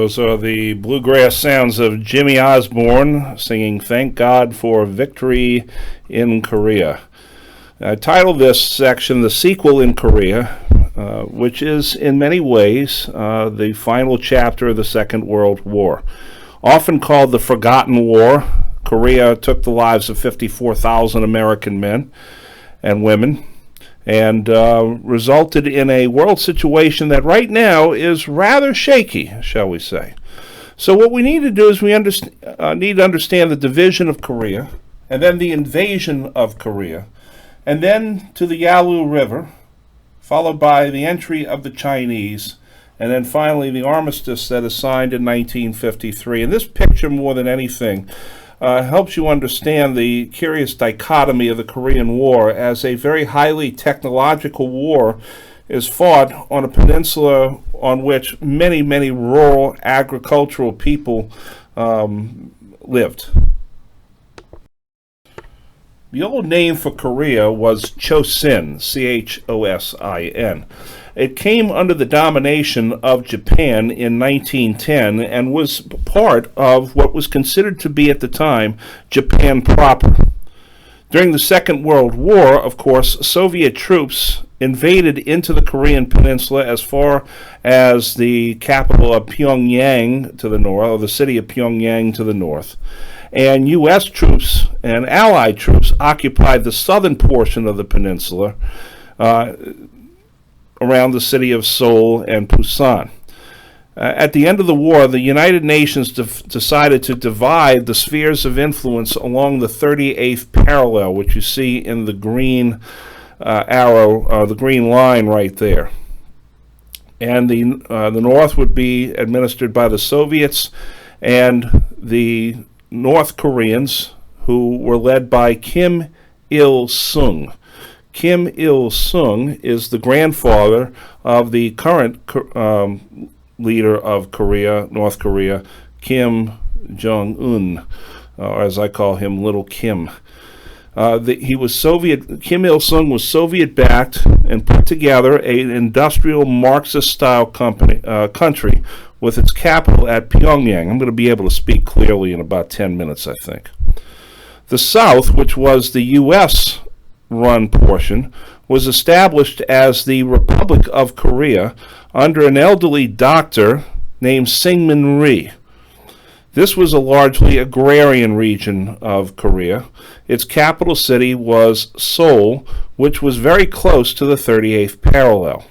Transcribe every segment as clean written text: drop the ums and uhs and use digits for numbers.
Those are the bluegrass sounds of Jimmy Osborne singing Thank God for Victory in Korea. I titled this section The Sequel in Korea, which is in many ways the final chapter of the Second World War. Often called the Forgotten War, Korea took the lives of 54,000 American men and women and resulted in a world situation that right now is rather shaky, shall we say. So what we need to do is we need to understand the division of Korea, and then the invasion of Korea, and then to the Yalu River, followed by the entry of the Chinese, and then finally the armistice that is signed in 1953. And this picture, more than anything, helps you understand the curious dichotomy of the Korean War as a very highly technological war is fought on a peninsula on which many, many rural agricultural people lived. The old name for Korea was Chosin, Chosin. It came under the domination of Japan in 1910 and was part of what was considered to be at the time Japan proper. During the Second World War, of course, Soviet troops invaded into the Korean peninsula as far as the capital of Pyongyang to the north, or the city of Pyongyang to the north. And U.S. troops and Allied troops occupied the southern portion of the peninsula around the city of Seoul and Busan. At the end of the war, the United Nations decided to divide the spheres of influence along the 38th parallel, which you see in the green arrow, the green line right there. And the North would be administered by the Soviets, and the North Koreans, who were led by Kim Il-sung. Kim Il-sung is the grandfather of the current leader of Korea, North Korea, Kim Jong-un, or as I call him, Little Kim. He was Soviet. Kim Il-sung was Soviet-backed and put together an industrial Marxist-style country with its capital at Pyongyang. I'm going to be able to speak clearly in about 10 minutes, I think. The South, which was the U.S.-run portion, was established as the Republic of Korea under an elderly doctor named Syngman Rhee. This was a largely agrarian region of Korea. Its capital city was Seoul, which was very close to the 38th parallel.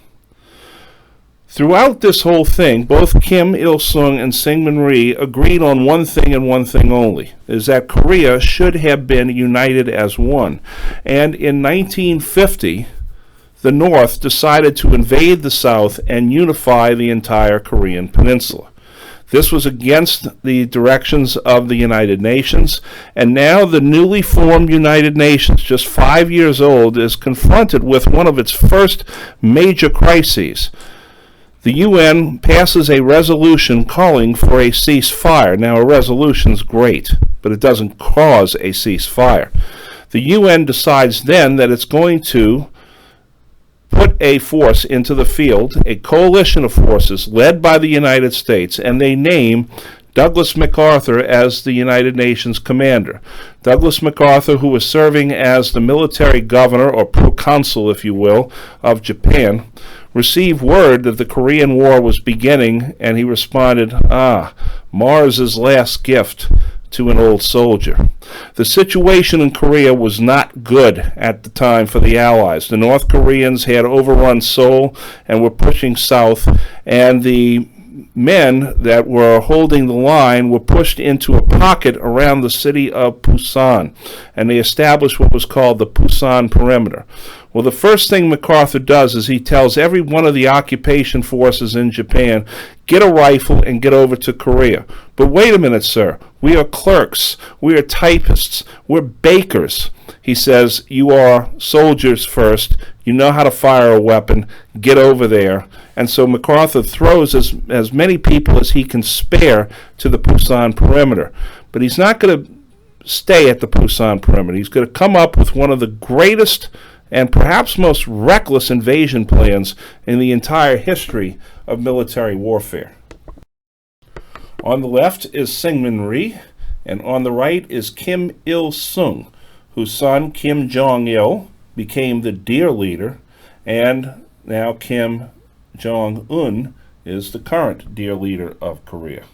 Throughout this whole thing, both Kim Il-sung and Syngman Rhee agreed on one thing and one thing only, is that Korea should have been united as one. And in 1950, the North decided to invade the South and unify the entire Korean peninsula. This was against the directions of the United Nations, and now the newly formed United Nations, just 5 years old, is confronted with one of its first major crises. The UN passes a resolution calling for a ceasefire. Now, a resolution's great, but it doesn't cause a ceasefire. The UN decides then that it's going to put a force into the field, a coalition of forces led by the United States, and they name Douglas MacArthur as the United Nations commander. Douglas MacArthur, who was serving as the military governor, or proconsul, if you will, of Japan, received word that the Korean War was beginning, and he responded, Mars's last gift to an old soldier. The situation in Korea was not good at the time for the Allies. The North Koreans had overrun Seoul and were pushing south, and the men that were holding the line were pushed into a pocket around the city of Busan, and they established what was called the Busan Perimeter. Well, the first thing MacArthur does is he tells every one of the occupation forces in Japan, get a rifle and get over to Korea. But wait a minute, sir. We are clerks. We are typists. We're bakers. He says, you are soldiers first. You know how to fire a weapon. Get over there. And so MacArthur throws as many people as he can spare to the Busan Perimeter. But he's not going to stay at the Busan Perimeter. He's going to come up with one of the greatest and perhaps most reckless invasion plans in the entire history of military warfare. On the left is Syngman Rhee, and on the right is Kim Il-sung, whose son Kim Jong-il became the dear leader, and now Kim Jong-un is the current dear leader of Korea.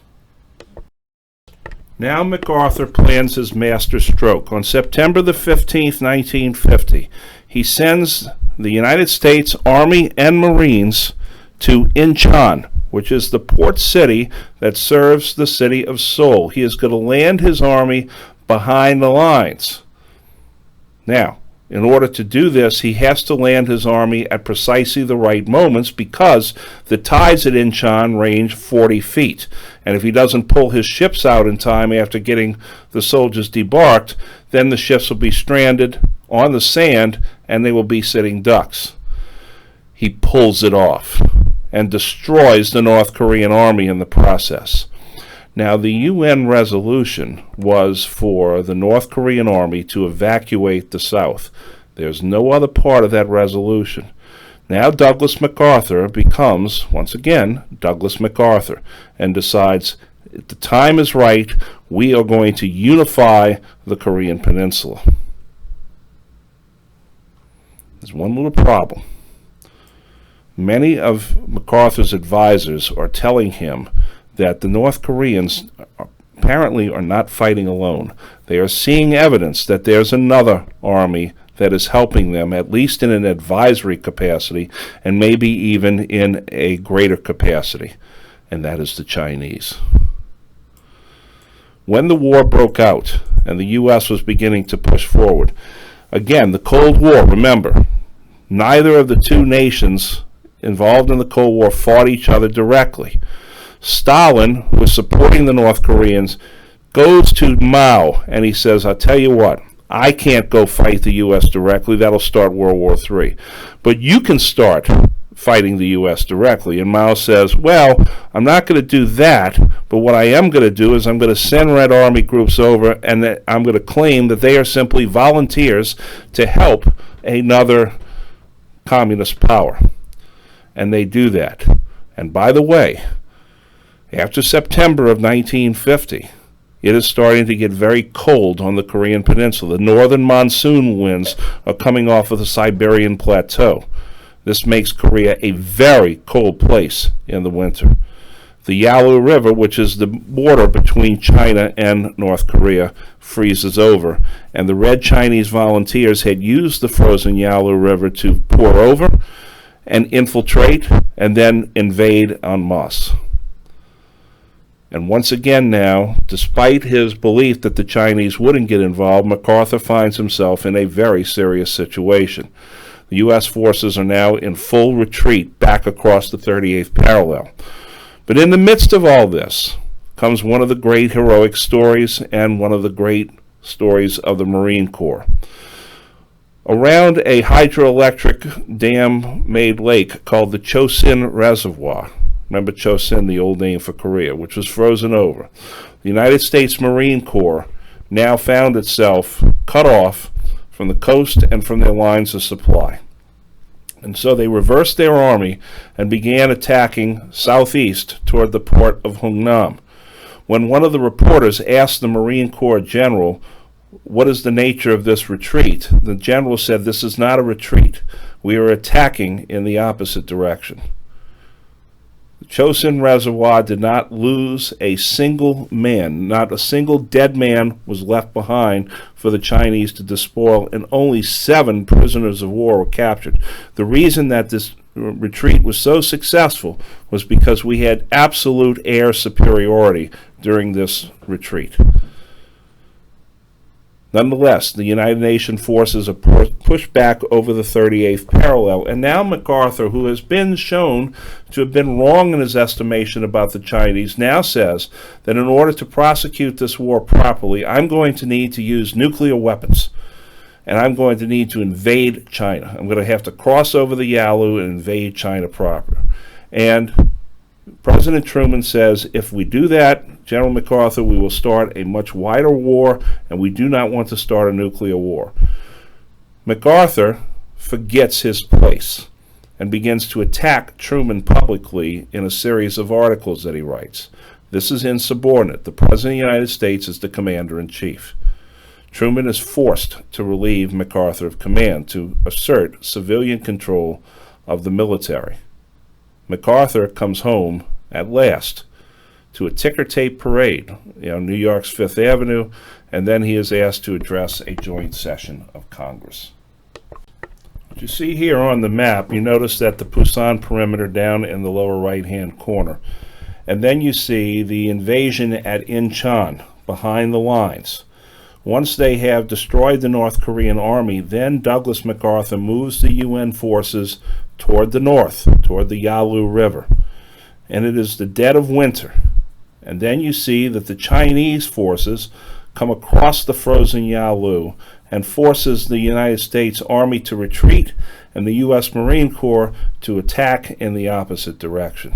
Now MacArthur plans his master stroke. On September the 15th, 1950, he sends the United States Army and Marines to Incheon, which is the port city that serves the city of Seoul. He is going to land his army behind the lines. Now, in order to do this, he has to land his army at precisely the right moments because the tides at Incheon range 40 feet. And if he doesn't pull his ships out in time after getting the soldiers debarked, then the ships will be stranded on the sand and they will be sitting ducks. He pulls it off and destroys the North Korean army in the process. Now, the UN resolution was for the North Korean army to evacuate the South. There's no other part of that resolution. Now Douglas MacArthur becomes, once again, Douglas MacArthur, and decides the time is right, we are going to unify the Korean Peninsula. There's one little problem. Many of MacArthur's advisors are telling him that the North Koreans apparently are not fighting alone. They are seeing evidence that there's another army that is helping them, at least in an advisory capacity, and maybe even in a greater capacity, and that is the Chinese. When the war broke out and the U.S. was beginning to push forward, again, the Cold War, remember, neither of the two nations involved in the Cold War fought each other directly. Stalin, who was supporting the North Koreans, goes to Mao and he says, I'll tell you what, I can't go fight the U.S. directly. That'll start World War III. But you can start fighting the U.S. directly. And Mao says, well, I'm not going to do that, but what I am going to do is I'm going to send Red Army groups over and I'm going to claim that they are simply volunteers to help another communist power. And they do that. And by the way, after September of 1950, it is starting to get very cold on the Korean Peninsula. The northern monsoon winds are coming off of the Siberian Plateau. This makes Korea a very cold place in the winter. The Yalu River, which is the border between China and North Korea, freezes over, and the Red Chinese volunteers had used the frozen Yalu River to pour over and infiltrate and then invade en masse. And once again now, despite his belief that the Chinese wouldn't get involved, MacArthur finds himself in a very serious situation. The U.S. forces are now in full retreat back across the 38th parallel. But in the midst of all this comes one of the great heroic stories and one of the great stories of the Marine Corps. Around a hydroelectric dam-made lake called the Chosin Reservoir, remember Chosin, the old name for Korea, which was frozen over, the United States Marine Corps now found itself cut off from the coast and from their lines of supply. And so they reversed their army and began attacking southeast toward the port of Hungnam. When one of the reporters asked the Marine Corps general, what is the nature of this retreat? The general said, this is not a retreat. We are attacking in the opposite direction. The Chosin Reservoir did not lose a single man. Not a single dead man was left behind for the Chinese to despoil, and only 7 prisoners of war were captured. The reason that this retreat was so successful was because we had absolute air superiority during this retreat. Nonetheless, the United Nations forces are pushed back over the 38th parallel, and now MacArthur, who has been shown to have been wrong in his estimation about the Chinese, now says that in order to prosecute this war properly, I'm going to need to use nuclear weapons, and I'm going to need to invade China. I'm going to have to cross over the Yalu and invade China proper. And President Truman says, if we do that, General MacArthur, we will start a much wider war, and we do not want to start a nuclear war. MacArthur forgets his place and begins to attack Truman publicly in a series of articles that he writes. This is insubordinate. The President of the United States is the Commander-in-Chief. Truman is forced to relieve MacArthur of command to assert civilian control of the military. MacArthur comes home at last to a ticker tape parade, New York's Fifth Avenue, and then he is asked to address a joint session of Congress. What you see here on the map, you notice that the Pusan perimeter down in the lower right-hand corner. And then you see the invasion at Incheon, behind the lines. Once they have destroyed the North Korean army, then Douglas MacArthur moves the UN forces toward the north, toward the Yalu River. And it is the dead of winter. And then you see that the Chinese forces come across the frozen Yalu and forces the United States Army to retreat and the U.S. Marine Corps to attack in the opposite direction.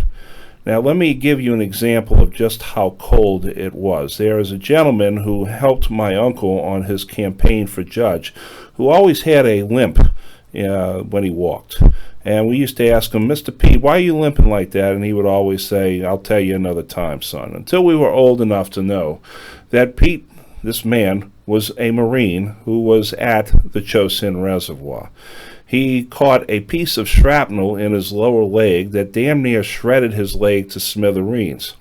Now, let me give you an example of just how cold it was. There is a gentleman who helped my uncle on his campaign for judge who always had a limp when he walked. And we used to ask him, Mr. Pete, why are you limping like that? And he would always say, I'll tell you another time, son. Until we were old enough to know that Pete, this man, was a Marine who was at the Chosin Reservoir. He caught a piece of shrapnel in his lower leg that damn near shredded his leg to smithereens.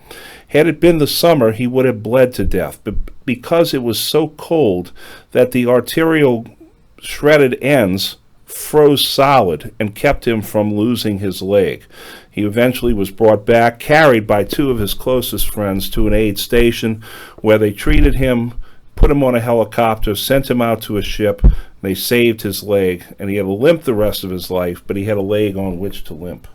Had it been the summer, he would have bled to death, but because it was so cold that the arterial shredded ends froze solid and kept him from losing his leg. He eventually was brought back, carried by two of his closest friends to an aid station where they treated him, put him on a helicopter, sent him out to a ship. They saved his leg, and he had a limp the rest of his life, but he had a leg on which to limp.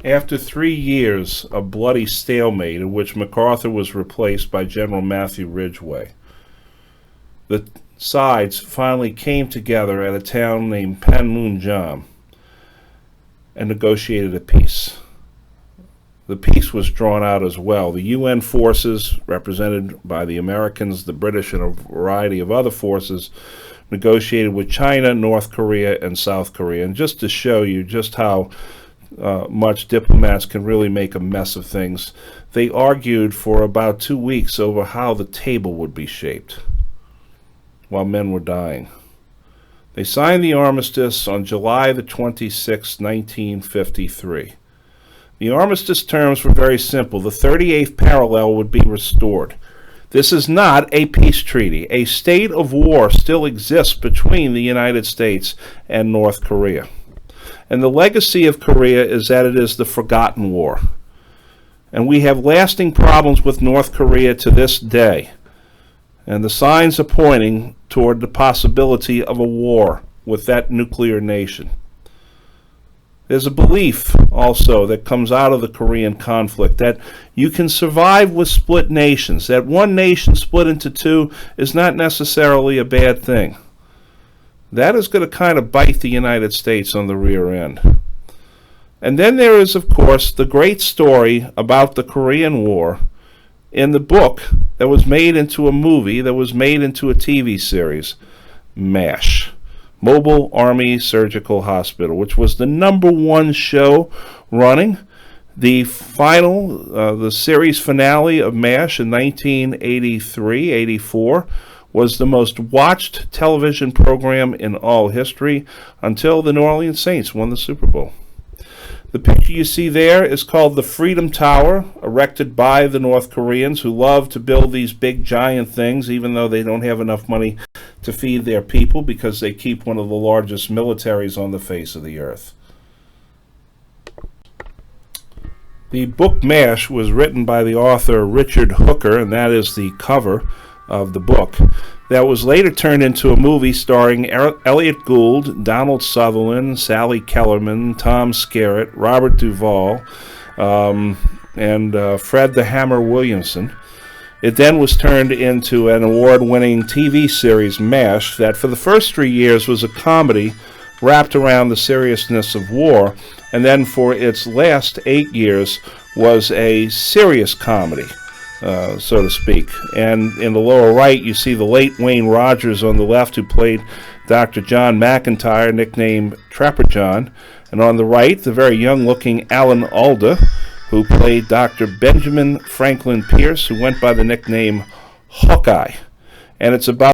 After 3 years of bloody stalemate in which MacArthur was replaced by General Matthew Ridgway, the sides finally came together at a town named Panmunjom and negotiated a peace. The peace was drawn out as well. The UN forces, represented by the Americans, the British, and a variety of other forces, negotiated with China, North Korea, and South Korea. And just to show you just how much diplomats can really make a mess of things, they argued for about 2 weeks over how the table would be shaped while men were dying. They signed the armistice on July the 26th, 1953. The armistice terms were very simple. The 38th parallel would be restored. This is not a peace treaty. A state of war still exists between the United States and North Korea. And the legacy of Korea is that it is the forgotten war. And we have lasting problems with North Korea to this day. And the signs are pointing toward the possibility of a war with that nuclear nation. There's a belief also that comes out of the Korean conflict that you can survive with split nations, that one nation split into two is not necessarily a bad thing. That is going to kind of bite the United States on the rear end. And then there is, of course, the great story about the Korean War in the book that was made into a movie, that was made into a TV series, MASH, Mobile Army Surgical Hospital, which was the #1 show running. The final, the series finale of MASH in 1983-84 was the most watched television program in all history until the New Orleans Saints won the Super Bowl. The picture you see there is called the Freedom Tower, erected by the North Koreans, who love to build these big giant things, even though they don't have enough money to feed their people, because they keep one of the largest militaries on the face of the earth. The book MASH was written by the author Richard Hooker, and that is the cover of the book. That was later turned into a movie starring Elliott Gould, Donald Sutherland, Sally Kellerman, Tom Skerritt, Robert Duvall, and Fred the Hammer Williamson. It then was turned into an award-winning TV series, MASH, that for the first 3 years was a comedy wrapped around the seriousness of war, and then for its last 8 years was a serious comedy, so to speak. And in the lower right, you see the late Wayne Rogers on the left, who played Dr. John McIntyre, nicknamed Trapper John. And on the right, the very young-looking Alan Alda, who played Dr. Benjamin Franklin Pierce, who went by the nickname Hawkeye. And it's about